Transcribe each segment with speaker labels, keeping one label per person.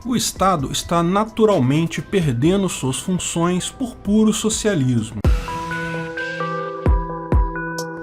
Speaker 1: O Estado está naturalmente perdendo suas funções por puro socialismo.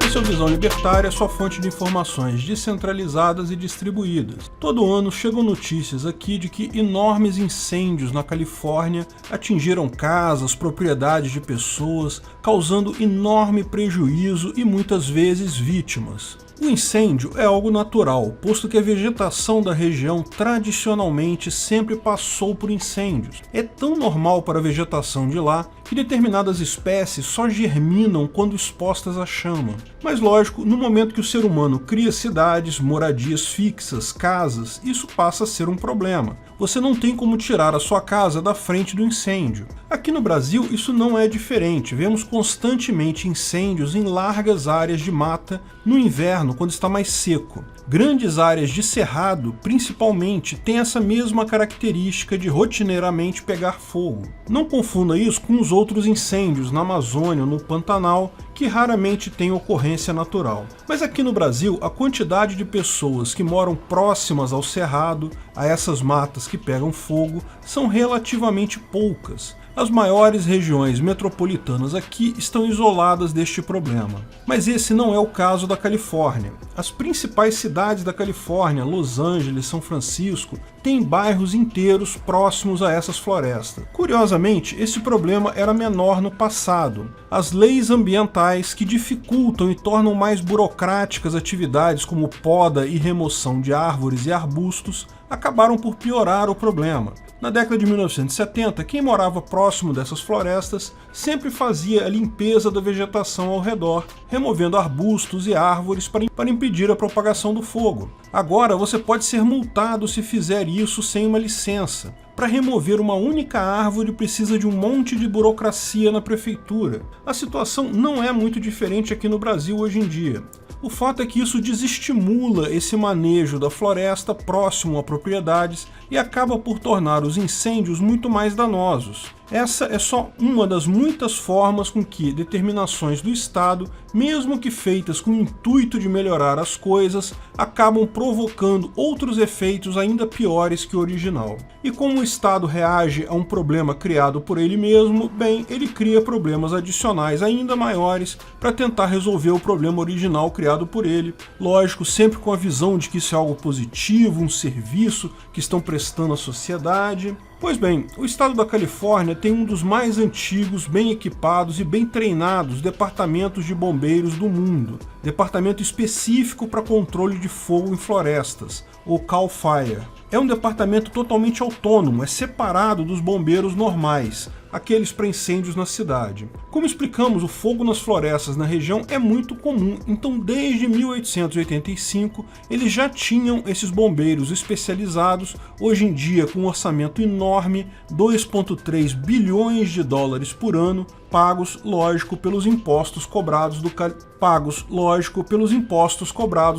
Speaker 1: Essa visão libertária é sua fonte de informações descentralizadas e distribuídas. Todo ano chegam notícias aqui de que enormes incêndios na Califórnia atingiram casas, propriedades de pessoas, causando enorme prejuízo e muitas vezes vítimas. O incêndio é algo natural, posto que a vegetação da região tradicionalmente sempre passou por incêndios. É tão normal para a vegetação de lá que determinadas espécies só germinam quando expostas à chama. Mas lógico, no momento que o ser humano cria cidades, moradias fixas, casas, isso passa a ser um problema. Você não tem como tirar a sua casa da frente do incêndio. Aqui no Brasil isso não é diferente, vemos constantemente incêndios em largas áreas de mata no inverno quando está mais seco. Grandes áreas de cerrado, principalmente, têm essa mesma característica de rotineiramente pegar fogo. Não confunda isso com os outros incêndios na Amazônia ou no Pantanal, que raramente têm ocorrência natural. Mas aqui no Brasil, a quantidade de pessoas que moram próximas ao cerrado, a essas matas que pegam fogo, são relativamente poucas. As maiores regiões metropolitanas aqui estão isoladas deste problema. Mas esse não é o caso da Califórnia. As principais cidades da Califórnia, Los Angeles, São Francisco, têm bairros inteiros próximos a essas florestas. Curiosamente, esse problema era menor no passado. As leis ambientais que dificultam e tornam mais burocráticas atividades como poda e remoção de árvores e arbustos acabaram por piorar o problema. Na década de 1970, quem morava próximo dessas florestas sempre fazia a limpeza da vegetação ao redor, removendo arbustos e árvores para impedir a propagação do fogo. Agora você pode ser multado se fizer isso sem uma licença. Para remover uma única árvore precisa de um monte de burocracia na prefeitura. A situação não é muito diferente aqui no Brasil hoje em dia. O fato é que isso desestimula esse manejo da floresta próximo a propriedades e acaba por tornar os incêndios muito mais danosos. Essa é só uma das muitas formas com que determinações do Estado, mesmo que feitas com o intuito de melhorar as coisas, acabam provocando outros efeitos ainda piores que o original. E como o Estado reage a um problema criado por ele mesmo, bem, ele cria problemas adicionais ainda maiores para tentar resolver o problema original criado por ele. Lógico, sempre com a visão de que isso é algo positivo, um serviço que estão prestando à sociedade. Pois bem, o estado da Califórnia tem um dos mais antigos, bem equipados e bem treinados departamentos de bombeiros do mundo. Departamento específico para controle de fogo em florestas, o CAL FIRE. É um departamento totalmente autônomo, é separado dos bombeiros normais, aqueles para incêndios na cidade. Como explicamos, o fogo nas florestas na região é muito comum, então desde 1885 eles já tinham esses bombeiros especializados, hoje em dia com um orçamento enorme, 2,3 bilhões de dólares por ano, pagos, lógico, pelos impostos cobrados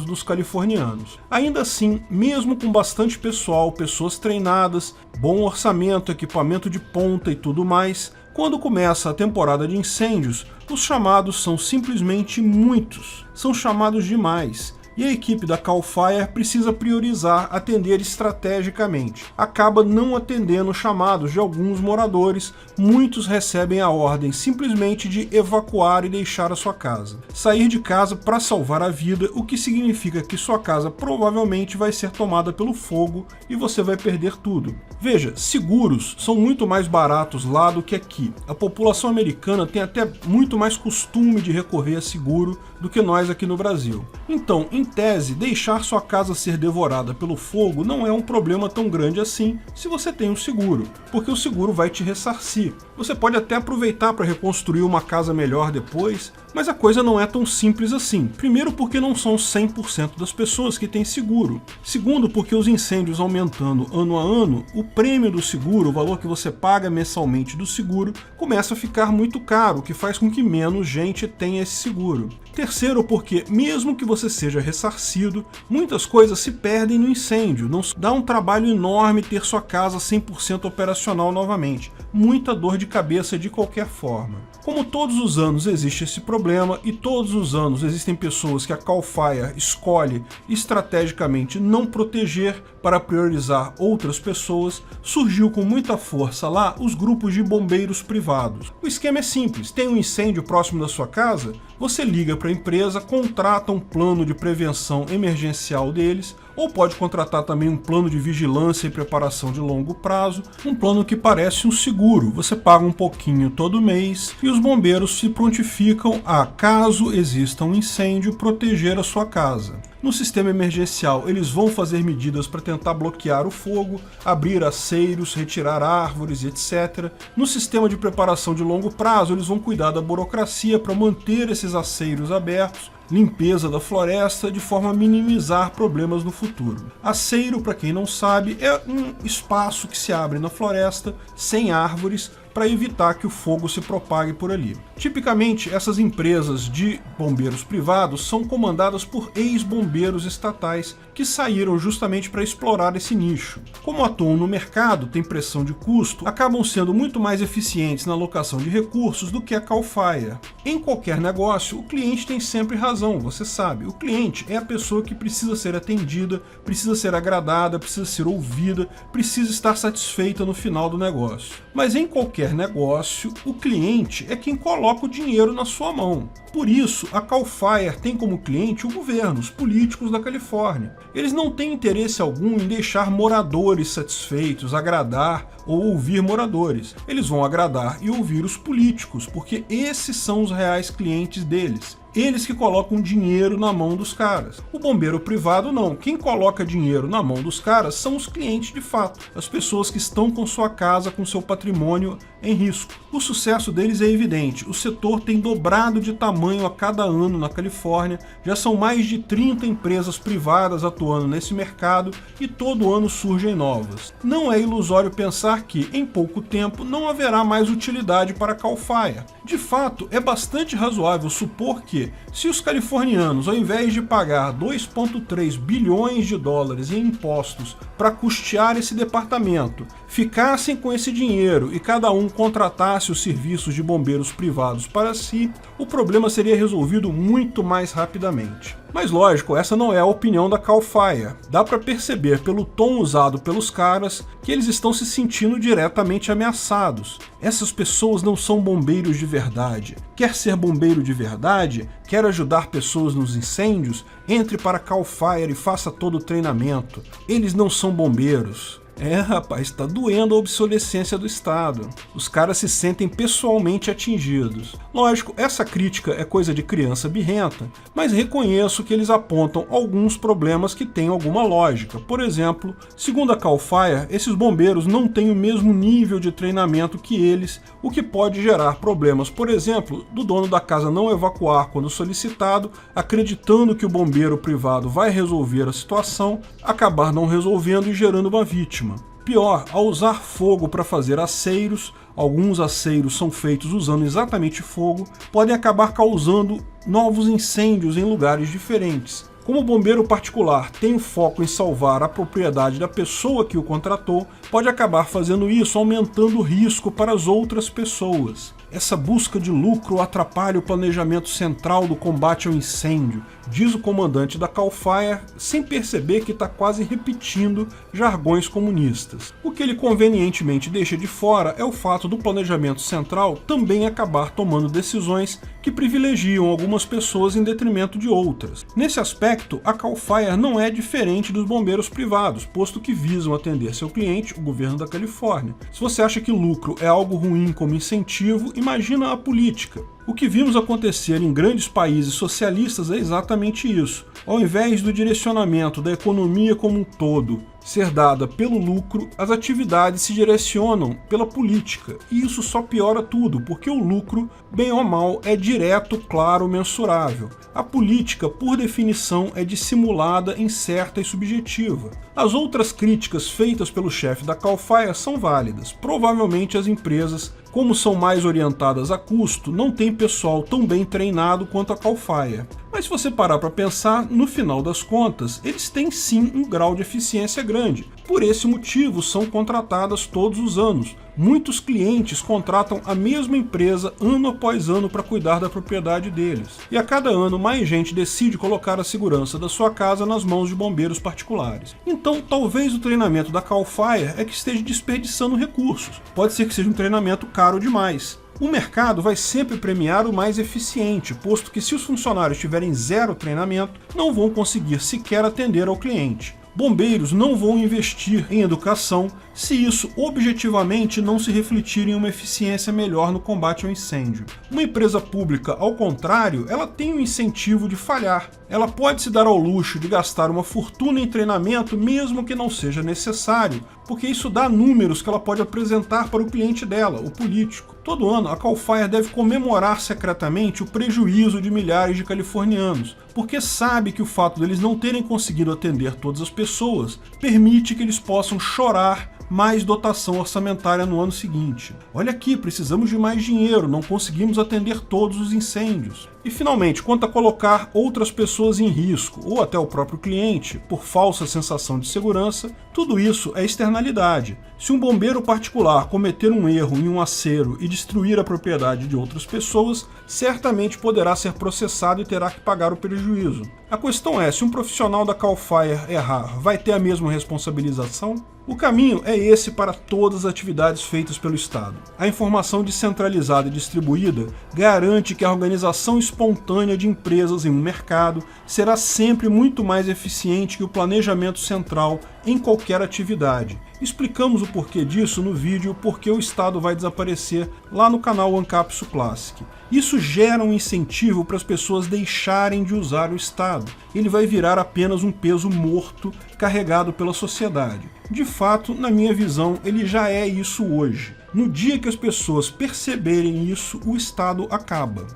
Speaker 1: dos californianos. Ainda assim, mesmo com bastante pessoal, pessoas treinadas, bom orçamento, equipamento de ponta e tudo mais, quando começa a temporada de incêndios, os chamados são simplesmente muitos, são chamados demais. E a equipe da CAL FIRE precisa priorizar atender estrategicamente. Acaba não atendendo chamados de alguns moradores, muitos recebem a ordem simplesmente de evacuar e deixar a sua casa. Sair de casa para salvar a vida, o que significa que sua casa provavelmente vai ser tomada pelo fogo e você vai perder tudo. Veja, seguros são muito mais baratos lá do que aqui. A população americana tem até muito mais costume de recorrer a seguro do que nós aqui no Brasil. Então, em tese, deixar sua casa ser devorada pelo fogo não é um problema tão grande assim se você tem um seguro, porque o seguro vai te ressarcir. Você pode até aproveitar para reconstruir uma casa melhor depois, mas a coisa não é tão simples assim. Primeiro, porque não são 100% das pessoas que têm seguro. Segundo, porque os incêndios aumentando ano a ano, o prêmio do seguro, o valor que você paga mensalmente do seguro, começa a ficar muito caro, o que faz com que menos gente tenha esse seguro. Terceiro, porque mesmo que você seja ressarcido, muitas coisas se perdem no incêndio. Não dá um trabalho enorme ter sua casa 100% operacional novamente. Muita dor de cabeça de qualquer forma. Como todos os anos existe esse problema e todos os anos existem pessoas que a CAL FIRE escolhe estrategicamente não proteger para priorizar outras pessoas, surgiu com muita força lá os grupos de bombeiros privados. O esquema é simples: tem um incêndio próximo da sua casa, você liga para a empresa, contrata um plano de prevenção emergencial deles, ou pode contratar também um plano de vigilância e preparação de longo prazo, um plano que parece um seguro. Você paga um pouquinho todo mês e os bombeiros se prontificam a, caso exista um incêndio, proteger a sua casa. No sistema emergencial, eles vão fazer medidas para tentar bloquear o fogo, abrir aceiros, retirar árvores, etc. No sistema de preparação de longo prazo, eles vão cuidar da burocracia para manter esses aceiros abertos, limpeza da floresta, de forma a minimizar problemas no futuro. Aceiro, para quem não sabe, é um espaço que se abre na floresta, sem árvores, para evitar que o fogo se propague por ali. Tipicamente, essas empresas de bombeiros privados são comandadas por ex-bombeiros estatais que saíram justamente para explorar esse nicho. Como atuam no mercado, têm pressão de custo, acabam sendo muito mais eficientes na alocação de recursos do que a Cal Fire. Em qualquer negócio, o cliente tem sempre razão, você sabe. O cliente é a pessoa que precisa ser atendida, precisa ser agradada, precisa ser ouvida, precisa estar satisfeita no final do negócio. Mas em qualquer negócio, o cliente é quem coloca o dinheiro na sua mão. Por isso, a Cal Fire tem como cliente o governo, os políticos da Califórnia. Eles não têm interesse algum em deixar moradores satisfeitos, agradar ou ouvir moradores. Eles vão agradar e ouvir os políticos, porque esses são os reais clientes deles. Eles que colocam dinheiro na mão dos caras. O bombeiro privado não. Quem coloca dinheiro na mão dos caras são os clientes de fato. As pessoas que estão com sua casa, com seu patrimônio em risco. O sucesso deles é evidente. O setor tem dobrado de tamanho a cada ano na Califórnia. Já são mais de 30 empresas privadas atuando nesse mercado e todo ano surgem novas. Não é ilusório pensar que, em pouco tempo, não haverá mais utilidade para a Cal Fire. De fato, é bastante razoável supor que, se os californianos, ao invés de pagar 2,3 bilhões de dólares em impostos para custear esse departamento, ficassem com esse dinheiro e cada um contratasse os serviços de bombeiros privados para si, o problema seria resolvido muito mais rapidamente. Mas lógico, essa não é a opinião da Cal Fire. Dá para perceber pelo tom usado pelos caras que eles estão se sentindo diretamente ameaçados. Essas pessoas não são bombeiros de verdade. Quer ser bombeiro de verdade? Quer ajudar pessoas nos incêndios? Entre para a Cal Fire e faça todo o treinamento. Eles não são bombeiros. É, rapaz, tá doendo a obsolescência do Estado. Os caras se sentem pessoalmente atingidos. Lógico, essa crítica é coisa de criança birrenta, mas reconheço que eles apontam alguns problemas que têm alguma lógica. Por exemplo, segundo a Cal Fire, esses bombeiros não têm o mesmo nível de treinamento que eles, o que pode gerar problemas, por exemplo, do dono da casa não evacuar quando solicitado, acreditando que o bombeiro privado vai resolver a situação, acabar não resolvendo e gerando uma vítima. Pior, ao usar fogo para fazer aceiros, alguns aceiros são feitos usando exatamente fogo, podem acabar causando novos incêndios em lugares diferentes. Como o bombeiro particular tem o foco em salvar a propriedade da pessoa que o contratou, pode acabar fazendo isso, aumentando o risco para as outras pessoas. Essa busca de lucro atrapalha o planejamento central do combate ao incêndio, diz o comandante da Cal Fire, sem perceber que está quase repetindo jargões comunistas. O que ele convenientemente deixa de fora é o fato do planejamento central também acabar tomando decisões que privilegiam algumas pessoas em detrimento de outras. Nesse aspecto, a Cal Fire não é diferente dos bombeiros privados, posto que visam atender seu cliente, o governo da Califórnia. Se você acha que lucro é algo ruim como incentivo, imagina a política. O que vimos acontecer em grandes países socialistas é exatamente isso. Ao invés do direcionamento da economia como um todo ser dada pelo lucro, as atividades se direcionam pela política. E isso só piora tudo, porque o lucro, bem ou mal, é direto, claro, mensurável. A política, por definição, é dissimulada, incerta e subjetiva. As outras críticas feitas pelo chefe da Cal Fire são válidas. Provavelmente as empresas, como são mais orientadas a custo, não têm pessoal tão bem treinado quanto a Cal Fire. Mas se você parar para pensar, no final das contas, eles têm sim um grau de eficiência grande. Por esse motivo, são contratadas todos os anos. Muitos clientes contratam a mesma empresa ano após ano para cuidar da propriedade deles. E a cada ano, mais gente decide colocar a segurança da sua casa nas mãos de bombeiros particulares. Então, talvez o treinamento da CAL FIRE é que esteja desperdiçando recursos. Pode ser que seja um treinamento caro demais. O mercado vai sempre premiar o mais eficiente, posto que se os funcionários tiverem zero treinamento, não vão conseguir sequer atender ao cliente. Bombeiros não vão investir em educação se isso objetivamente não se refletir em uma eficiência melhor no combate ao incêndio. Uma empresa pública, ao contrário, ela tem um incentivo de falhar. Ela pode se dar ao luxo de gastar uma fortuna em treinamento mesmo que não seja necessário, porque isso dá números que ela pode apresentar para o cliente dela, o político. Todo ano, a CAL FIRE deve comemorar secretamente o prejuízo de milhares de californianos, porque sabe que o fato deles não terem conseguido atender todas as pessoas permite que eles possam chorar mais dotação orçamentária no ano seguinte. Olha aqui, precisamos de mais dinheiro, não conseguimos atender todos os incêndios. E finalmente, quanto a colocar outras pessoas em risco, ou até o próprio cliente, por falsa sensação de segurança, tudo isso é externalidade. Se um bombeiro particular cometer um erro em um aceiro e destruir a propriedade de outras pessoas, certamente poderá ser processado e terá que pagar o prejuízo. A questão é, se um profissional da CAL FIRE errar, vai ter a mesma responsabilização? O caminho é esse para todas as atividades feitas pelo Estado. A informação descentralizada e distribuída garante que a organização espontânea de empresas em um mercado será sempre muito mais eficiente que o planejamento central em qualquer atividade. Explicamos o porquê disso no vídeo Por que o Estado vai desaparecer lá no canal Ancapsu Classic. Isso gera um incentivo para as pessoas deixarem de usar o Estado. Ele vai virar apenas um peso morto carregado pela sociedade. De fato, na minha visão, ele já é isso hoje. No dia que as pessoas perceberem isso, o Estado acaba.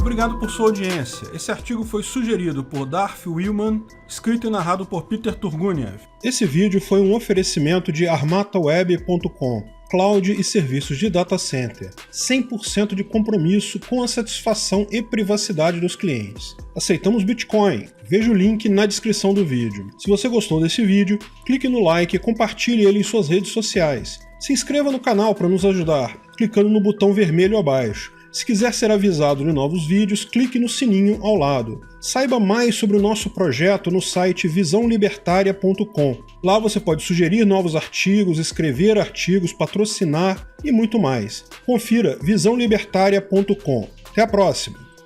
Speaker 1: Obrigado por sua audiência. Esse artigo foi sugerido por Darth Willman, escrito e narrado por Peter Turguniev. Esse vídeo foi um oferecimento de armataweb.com, cloud e serviços de data center, 100% de compromisso com a satisfação e privacidade dos clientes. Aceitamos Bitcoin. Veja o link na descrição do vídeo. Se você gostou desse vídeo, clique no like e compartilhe ele em suas redes sociais. Se inscreva no canal para nos ajudar, clicando no botão vermelho abaixo. Se quiser ser avisado de novos vídeos, clique no sininho ao lado. Saiba mais sobre o nosso projeto no site visãolibertaria.com. Lá você pode sugerir novos artigos, escrever artigos, patrocinar e muito mais. Confira visãolibertaria.com. Até a próxima!